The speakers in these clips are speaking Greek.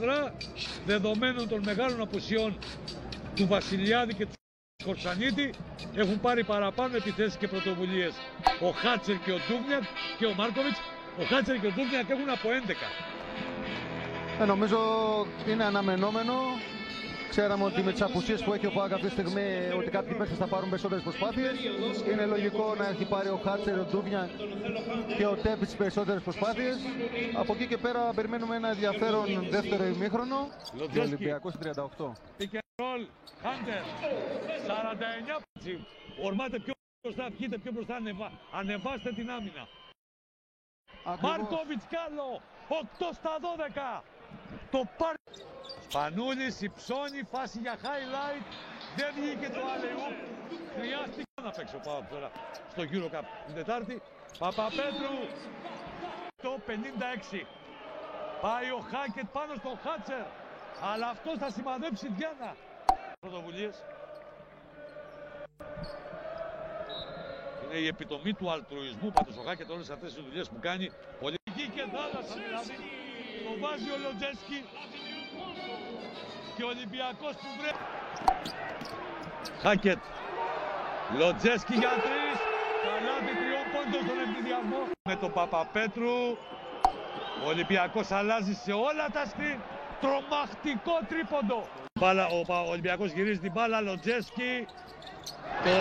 πλευρά, δεδομένων των μεγάλων απουσιών του Βασιλιάδη και του Κορσανίτη, έχουν πάρει παραπάνω επιθέσεις και πρωτοβουλίες ο Χάτσερ και ο Ντούβνιακ και ο Μάρκοβιτς. Ο Χάτσερ και ο Ντούβνιακ έχουν από 11. Νομίζω είναι αναμενόμενο. Ξέραμε ότι με τις απουσίες που έχει ο ΠΑΟΚ αυτή τη στιγμή ότι κάποιοι παίκτες θα πάρουν περισσότερες προσπάθειες. Είναι λογικό να έχει πάρει ο Χάτσερ, ο Ντούβνιακ και ο Τέπης τις περισσότερες προσπάθειες. Από εκεί και πέρα περιμένουμε ένα ενδιαφέρον δεύτερο ημίχρονο. Ο Ολυμπιακός 38. Ρολ, Χάντερ, 49. Ορμάτε πιο μπροστά, βγείτε πιο μπροστά, ανεβάστε την άμυνα. Μάρκοβιτς Κάλλο, 8 στα 12. Το πάρει. Σπανούλης, υψώνει, φάση για highlight. Δεν βγήκε το alley-oop. Χρειάστηκε να παίξει ο ΠΑΟΚ τώρα στο EuroCup την Τετάρτη. Παπαπέτρου, το 56. Πάει ο Χάκετ πάνω στο Χάτσερ. Αλλά αυτός θα σημαδέψει Διάνα. Πρωτοβουλίες. Είναι η επιτομή του αλτρουισμού πάντως ο Χάκετ όλες αυτές τις δουλειές που κάνει. Πολιτική και θάλασσα δηλαδή. Το βάζει ο Λοντζέσκι. Και ο Ολυμπιακός που βρέπει. Χάκετ. Λοντζέσκι για 3. Καλάθι 3 πόντων στον ευνηδιασμό. Με τον Παπαπέτρου. Ο Ολυμπιακός αλλάζει σε όλα τα σκριν. Τρομακτικό τρίποντο. Ο Ολυμπιακός γυρίζει την μπάλα. Λοντζέσκι. Το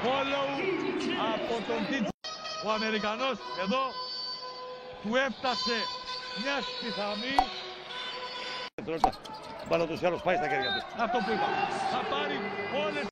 follow από τον Τίτζο. Ο Αμερικανός εδώ του έφτασε μια σπιθαμή. Μπάλα τους άλλους πάει στα χέρια του. Αυτό που είπα. Θα πάρει όλες